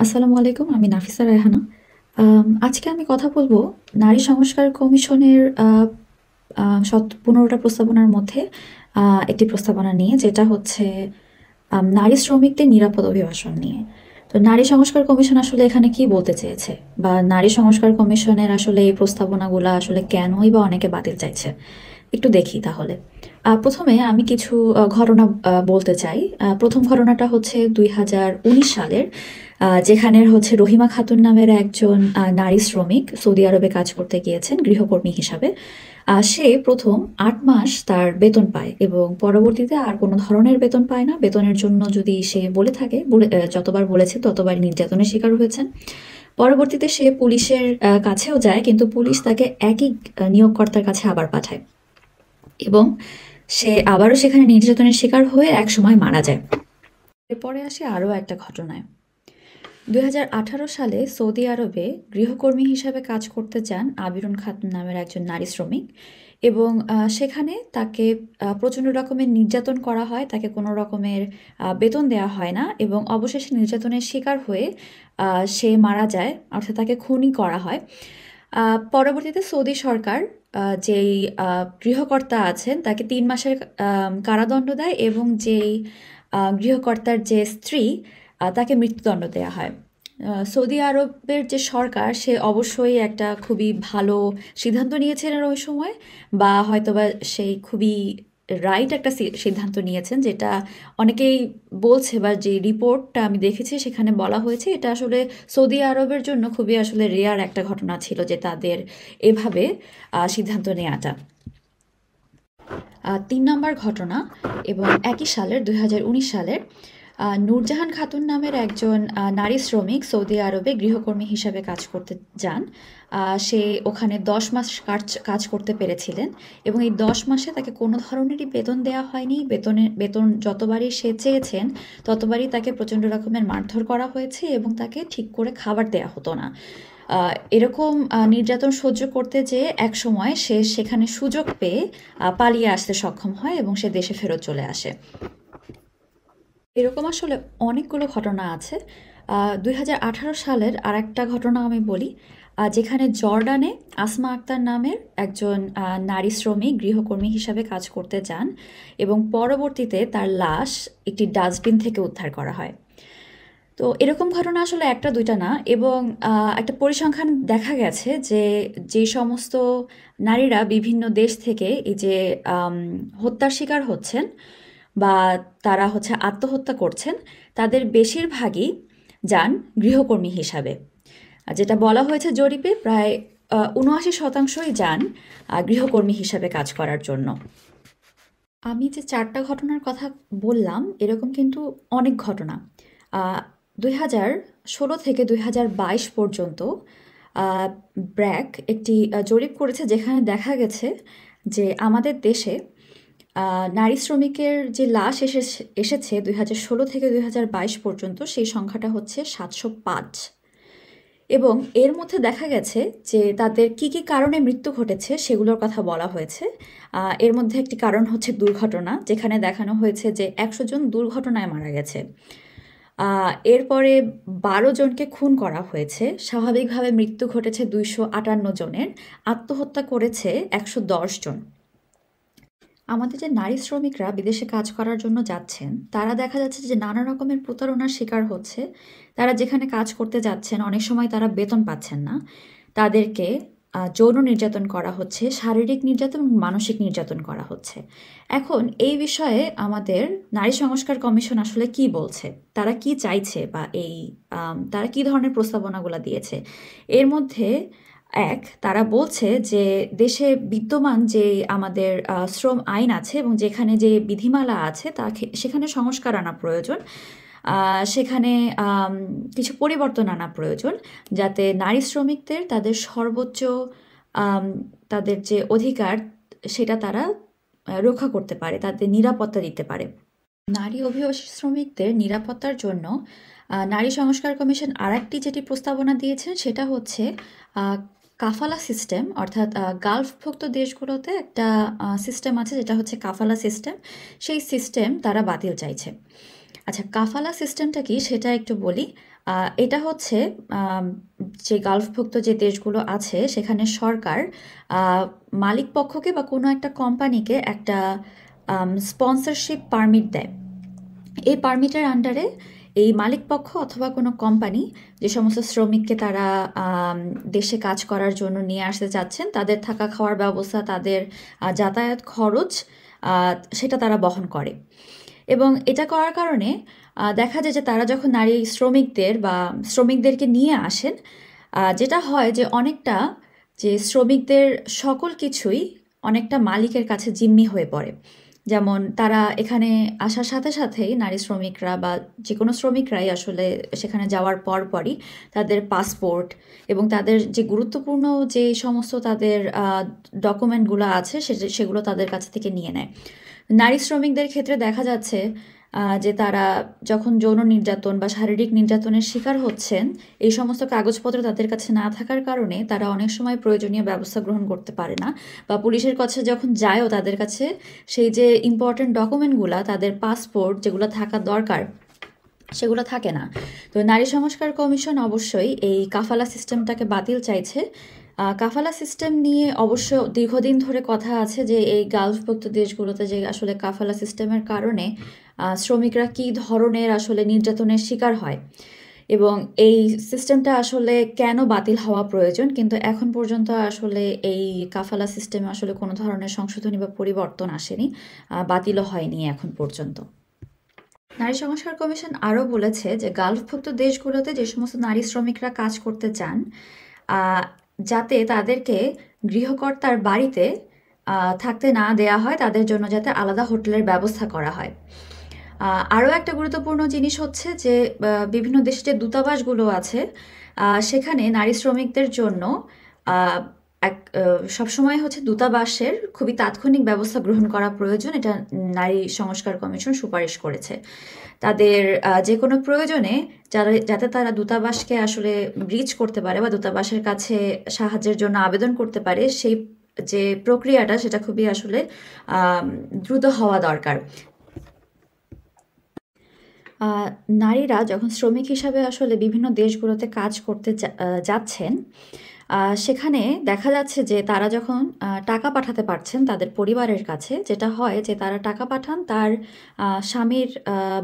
আসসালামু আলাইকুম। আমি নাফিসা রায়হানা। আজকে আমি কথা বলবো নারী সংস্কার কমিশনের ১৫টা প্রস্তাবনার মধ্যে একটি প্রস্তাবনা নিয়ে, যেটা হচ্ছে নারী শ্রমিকদের নিরাপদ অভিবাসন নিয়ে। তো নারী সংস্কার কমিশন আসলে এখানে কি বলতে চেয়েছে, বা নারী সংস্কার কমিশনের আসলে এই প্রস্তাবনাগুলো আসলে কেনই বা অনেকে বাতিল চাইছে, একটু দেখি তাহলে। প্রথমে আমি কিছু ঘটনা বলতে চাই। প্রথম ঘটনাটা হচ্ছে ২০১৯ সালের, যেখানে হচ্ছে রহিমা খাতুন নামের একজন নারী শ্রমিক সৌদি আরবে কাজ করতে গিয়েছেন গৃহকর্মী হিসাবে। সে প্রথম ৮ মাস তার বেতন পায় এবং পরবর্তীতে আর কোনো ধরনের বেতন পায় না। বেতনের জন্য যদি সে বলে থাকে, যতবার বলেছে ততবার নির্যাতনের শিকার হয়েছেন। পরবর্তীতে সে পুলিশের কাছেও যায়, কিন্তু পুলিশ তাকে একই নিয়োগকর্তার কাছে আবার পাঠায় এবং সে আবারও সেখানে নির্যাতনের শিকার হয়ে একসময় মারা যায়। এরপরে আসি আরও একটা ঘটনায়। ২০১৮ সালে সৌদি আরবে গৃহকর্মী হিসাবে কাজ করতে যান আবিরুন খাতুন নামের একজন নারী শ্রমিক, এবং সেখানে তাকে প্রচণ্ড রকমের নির্যাতন করা হয়। তাকে কোনো রকমের বেতন দেওয়া হয় না এবং অবশেষে নির্যাতনের শিকার হয়ে সে মারা যায়, অর্থাৎ তাকে খুনই করা হয়। পরবর্তীতে সৌদি সরকার যেই গৃহকর্তা আছেন তাকে ৩ মাসের কারাদণ্ড দেয়, এবং যেই গৃহকর্তার যে স্ত্রী তাকে মৃত্যুদণ্ড দেওয়া হয়। সৌদি আরবের যে সরকার, সে অবশ্যই একটা খুবই ভালো সিদ্ধান্ত নিয়েছিলেন ওই সময়, বা হয়তোবা সেই খুবই রাইট একটা সিদ্ধান্ত নিয়েছেন, যেটা অনেকেই বলছে, বা যে রিপোর্টটা আমি দেখেছি সেখানে বলা হয়েছে এটা আসলে সৌদি আরবের জন্য খুবই আসলে রেয়ার একটা ঘটনা ছিল, যে তাদের এভাবে সিদ্ধান্ত নেওয়াটা। ৩ নম্বর ঘটনা, এবং একই সালের ২০১৯ সালের, নূরজাহান খাতুন নামের একজন নারী শ্রমিক সৌদি আরবে গৃহকর্মী হিসাবে কাজ করতে যান। সে ওখানে ১০ মাস কাজ করতে পেরেছিলেন, এবং এই ১০ মাসে তাকে কোনো ধরনেরই বেতন দেওয়া হয়নি। বেতন যতবারই সে চেয়েছেন ততবারই তাকে প্রচণ্ড রকমের মারধর করা হয়েছে, এবং তাকে ঠিক করে খাবার দেওয়া হতো না। এরকম নির্যাতন সহ্য করতে যেয়ে একসময় সে সেখানে সুযোগ পেয়ে পালিয়ে আসতে সক্ষম হয় এবং সে দেশে ফেরত চলে আসে। এরকম আসলে অনেকগুলো ঘটনা আছে। ২০১৮ সালের আরেকটা ঘটনা আমি বলি, যেখানে জর্ডানে আসমা আক্তার নামের একজন নারী শ্রমিক গৃহকর্মী হিসাবে কাজ করতে যান, এবং পরবর্তীতে তার লাশ একটি ডাস্টবিন থেকে উদ্ধার করা হয়। তো এরকম ঘটনা আসলে একটা দুইটা না, এবং একটা পরিসংখ্যান দেখা গেছে যে যে সমস্ত নারীরা বিভিন্ন দেশ থেকে এই যে হত্যার শিকার হচ্ছেন, বা তারা হচ্ছে আত্মহত্যা করছেন, তাদের বেশিরভাগই যান গৃহকর্মী হিসাবে। যেটা বলা হয়েছে জরিপে, প্রায় ৭৯%ই যান গৃহকর্মী হিসাবে কাজ করার জন্য। আমি যে ৪টা ঘটনার কথা বললাম, এরকম কিন্তু অনেক ঘটনা। ২০১৬ থেকে ২০২২ পর্যন্ত ব্র্যাক একটি জরিপ করেছে, যেখানে দেখা গেছে যে আমাদের দেশে নারী শ্রমিকের যে লাশ এসেছে ২০১৬ থেকে ২০২২ পর্যন্ত, সেই সংখ্যাটা হচ্ছে ৭০৫। এবং এর মধ্যে দেখা গেছে যে তাদের কি কি কারণে মৃত্যু ঘটেছে সেগুলোর কথা বলা হয়েছে। এর মধ্যে একটি কারণ হচ্ছে দুর্ঘটনা, যেখানে দেখানো হয়েছে যে ১০০ জন দুর্ঘটনায় মারা গেছে। এরপরে ১২ জনকে খুন করা হয়েছে। স্বাভাবিকভাবে মৃত্যু ঘটেছে ২৫৮ জনের। আত্মহত্যা করেছে ১১০ জন। আমাদের যে নারী শ্রমিকরা বিদেশে কাজ করার জন্য যাচ্ছেন, তারা দেখা যাচ্ছে যে নানা রকমের প্রতারণার শিকার হচ্ছে। তারা যেখানে কাজ করতে যাচ্ছেন, অনেক সময় তারা বেতন পাচ্ছেন না। তাদেরকে যৌন নির্যাতন করা হচ্ছে, শারীরিক নির্যাতন এবং মানসিক নির্যাতন করা হচ্ছে। এখন এই বিষয়ে আমাদের নারী সংস্কার কমিশন আসলে কি বলছে, তারা কি চাইছে, বা তারা কি ধরনের প্রস্তাবনাগুলো দিয়েছে? এর মধ্যে তারা বলছে যে দেশে বিদ্যমান যে আমাদের শ্রম আইন আছে এবং যেখানে যে বিধিমালা আছে সেখানে সংস্কার আনা প্রয়োজন। সেখানে কিছু পরিবর্তন আনা প্রয়োজন, যাতে নারী শ্রমিকদের তাদের সর্বোচ্চ আম, তাদের যে অধিকার সেটা তারা রক্ষা করতে পারে, তাদের নিরাপত্তা দিতে পারে। নারী অভিবাসী শ্রমিকদের নিরাপত্তার জন্য নারী সংস্কার কমিশন আরেকটি যেটি প্রস্তাবনা দিয়েছেন সেটা হচ্ছে আহ, কাফালা সিস্টেম, অর্থাৎ গালফভুক্ত দেশগুলোতে একটা সিস্টেম আছে যেটা হচ্ছে কাফালা সিস্টেম। সেই সিস্টেম তারা বাতিল চাইছে। আচ্ছা, কাফালা সিস্টেমটা কি সেটা একটু বলি। এটা হচ্ছে আম, যে গালফভুক্ত যে দেশগুলো আছে সেখানে সরকার মালিক পক্ষকে বা কোনো একটা কোম্পানিকে একটা স্পন্সরশিপ পারমিট দেয়। এই পারমিটের আন্ডারে এই মালিক পক্ষ অথবা কোনো কোম্পানি যে সমস্ত শ্রমিককে তারা দেশে কাজ করার জন্য নিয়ে আসতে চাচ্ছেন তাদের থাকা খাওয়ার ব্যবস্থা, তাদের যাতায়াত খরচ, সেটা তারা বহন করে। এবং এটা করার কারণে দেখা যায় যে তারা যখন নারী শ্রমিকদের বা শ্রমিকদেরকে নিয়ে আসেন, যেটা হয় যে অনেকটা যে শ্রমিকদের সকল কিছুই অনেকটা মালিকের কাছে জিম্মি হয়ে পড়ে। যেমন তারা এখানে আসার সাথে সাথেই নারী শ্রমিকরা বা যে কোনো শ্রমিকরাই আসলে সেখানে যাওয়ার পরপরই তাদের পাসপোর্ট এবং তাদের যে গুরুত্বপূর্ণ যে সমস্ত তাদের ডকুমেন্টগুলো আছে সেগুলো তাদের কাছ থেকে নিয়ে নেয়। নারী শ্রমিকদের ক্ষেত্রে দেখা যাচ্ছে যে তারা যখন যৌন নির্যাতন বা শারীরিক নির্যাতনের শিকার হচ্ছেন, এই সমস্ত কাগজপত্র তাদের কাছে না থাকার কারণে তারা অনেক সময় প্রয়োজনীয় ব্যবস্থা গ্রহণ করতে পারে না, বা পুলিশের কাছে যখন যায়ও তাদের কাছে সেই যে ইম্পর্টেন্ট ডকুমেন্টগুলো, তাদের পাসপোর্ট যেগুলো থাকা দরকার সেগুলো থাকে না। তো নারী সংস্কার কমিশন অবশ্যই এই কাফালা সিস্টেমটাকে বাতিল চাইছে। কাফালা সিস্টেম নিয়ে অবশ্য দীর্ঘদিন ধরে কথা আছে যে এই গালফভুক্ত দেশগুলোতে যে আসলে কাফালা সিস্টেমের কারণে শ্রমিকরা কী ধরনের আসলে নির্যাতনের শিকার হয় এবং এই সিস্টেমটা আসলে কেন বাতিল হওয়া প্রয়োজন, কিন্তু এখন পর্যন্ত আসলে এই কাফালা সিস্টেমে আসলে কোনো ধরনের সংশোধনী বা পরিবর্তন আসেনি, বাতিলও হয়নি এখন পর্যন্ত। নারী সংস্কার কমিশন আরও বলেছে যে গালফভুক্ত দেশগুলোতে যে সমস্ত নারী শ্রমিকরা কাজ করতে চান, যাতে তাদেরকে গৃহকর্তার বাড়িতে থাকতে না দেয়া হয়, তাদের জন্য যাতে আলাদা হোটেলের ব্যবস্থা করা হয়। আরও একটা গুরুত্বপূর্ণ জিনিস হচ্ছে যে বিভিন্ন দেশে যে দূতাবাসগুলো আছে সেখানে নারী শ্রমিকদের জন্য এক সবসময় হচ্ছে দূতাবাসের খুবই তাৎক্ষণিক ব্যবস্থা গ্রহণ করা প্রয়োজন। এটা নারী সংস্কার কমিশন সুপারিশ করেছে। তাদের যে কোনো প্রয়োজনে যাতে তারা দূতাবাসকে আসলে রিচ করতে পারে বা দূতাবাসের কাছে সাহায্যের জন্য আবেদন করতে পারে, সেই যে প্রক্রিয়াটা সেটা খুবই আসলে দ্রুত হওয়া দরকার। নারীরা যখন শ্রমিক হিসাবে আসলে বিভিন্ন দেশগুলোতে কাজ করতে যাচ্ছেন, সেখানে দেখা যাচ্ছে যে তারা যখন টাকা পাঠাতে পারছেন তাদের পরিবারের কাছে, যেটা হয় যে তারা টাকা পাঠান তার স্বামীর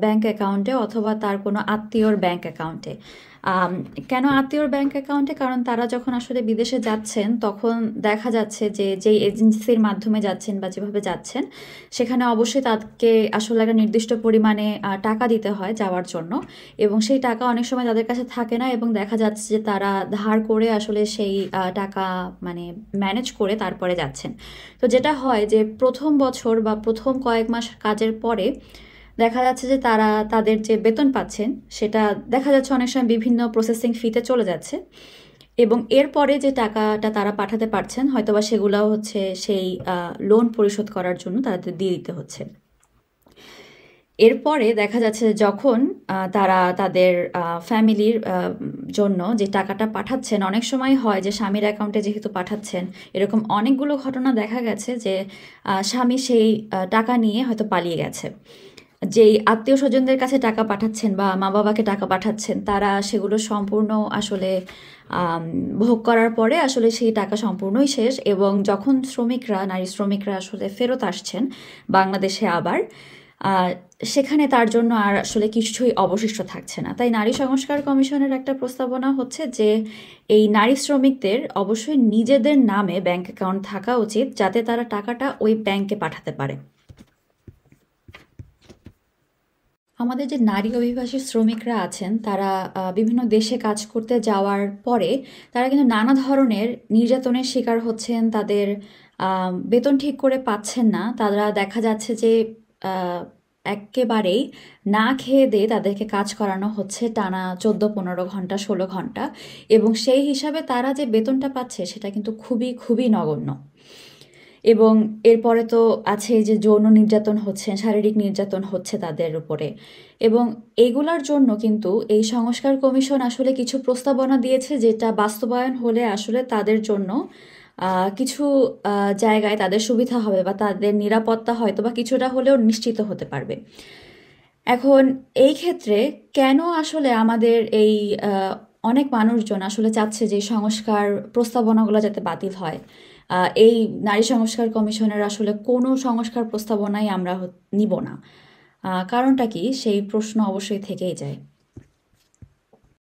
ব্যাংক অ্যাকাউন্টে অথবা তার কোনো আত্মীয়র ব্যাংক অ্যাকাউন্টে। কেন আত্মীয়র ব্যাংক অ্যাকাউন্টে? কারণ তারা যখন আসলে বিদেশে যাচ্ছেন তখন দেখা যাচ্ছে যে যেই এজেন্সির মাধ্যমে যাচ্ছেন বা যেভাবে যাচ্ছেন সেখানে অবশ্যই তাদেরকে আসলে একটা নির্দিষ্ট পরিমাণে টাকা দিতে হয় যাওয়ার জন্য, এবং সেই টাকা অনেক সময় তাদের কাছে থাকে না এবং দেখা যাচ্ছে যে তারা ধার করে আসলে সেই টাকা মানে ম্যানেজ করে তারপরে যাচ্ছেন। তো যেটা হয় যে প্রথম বছর বা প্রথম কয়েক মাস কাজের পরে দেখা যাচ্ছে যে তারা তাদের যে বেতন পাচ্ছেন সেটা দেখা যাচ্ছে অনেক সময় বিভিন্ন প্রসেসিং ফিতে চলে যাচ্ছে, এবং এরপরে যে টাকাটা তারা পাঠাতে পারছেন হয়তোবা সেগুলোও হচ্ছে সেই লোন পরিশোধ করার জন্য তাদের দিয়ে দিতে হচ্ছে। এরপরে দেখা যাচ্ছে যখন তারা তাদের ফ্যামিলির জন্য যে টাকাটা পাঠাচ্ছেন, অনেক সময় হয় যে স্বামীর অ্যাকাউন্টে যেহেতু পাঠাচ্ছেন, এরকম অনেকগুলো ঘটনা দেখা গেছে যে স্বামী সেই টাকা নিয়ে হয়তো পালিয়ে গেছে। যেই আত্মীয় স্বজনদের কাছে টাকা পাঠাচ্ছেন বা মা বাবাকে টাকা পাঠাচ্ছেন তারা সেগুলো সম্পূর্ণ আসলে ভোগ করার পরে আসলে সেই টাকা সম্পূর্ণই শেষ, এবং যখন নারী শ্রমিকরা আসলে ফেরত আসছেন বাংলাদেশে আবার, সেখানে তার জন্য আর আসলে কিছুই অবশিষ্ট থাকছে না। তাই নারী সংস্কার কমিশনের একটা প্রস্তাবনা হচ্ছে যে এই নারী শ্রমিকদের অবশ্যই নিজেদের নামে ব্যাংক অ্যাকাউন্ট থাকা উচিত, যাতে তারা টাকাটা ওই ব্যাংকে পাঠাতে পারে। আমাদের যে নারী অভিবাসী শ্রমিকরা আছেন তারা বিভিন্ন দেশে কাজ করতে যাওয়ার পরে তারা কিন্তু নানা ধরনের নির্যাতনের শিকার হচ্ছেন, তাদের বেতন ঠিক করে পাচ্ছেন না, তারা দেখা যাচ্ছে যে একেবারেই না খেয়ে দিয়ে তাদেরকে কাজ করানো হচ্ছে টানা 14-15 ঘন্টা 16 ঘন্টা, এবং সেই হিসাবে তারা যে বেতনটা পাচ্ছে সেটা কিন্তু খুবই খুবই নগণ্য। এবং এরপরে তো আছে যে যৌন নির্যাতন হচ্ছে, শারীরিক নির্যাতন হচ্ছে তাদের উপরে, এবং এগুলার জন্য কিন্তু এই সংস্কার কমিশন আসলে কিছু প্রস্তাবনা দিয়েছে যেটা বাস্তবায়ন হলে আসলে তাদের জন্য কিছু জায়গায় তাদের সুবিধা হবে বা তাদের নিরাপত্তা হয়তো বা কিছুটা হলেও নিশ্চিত হতে পারবে। এখন এই ক্ষেত্রে কেন আসলে আমাদের এই অনেক মানুষজন আসলে চাচ্ছে যে সংস্কার প্রস্তাবনাগুলো যাতে বাতিল হয়। এই নারী সংস্কার কমিশনের আসলে কোনো সংস্কার প্রস্তাবনাই আমরা নিব না। কারণটা কি সেই প্রশ্ন অবশ্যই থেকেই যায়।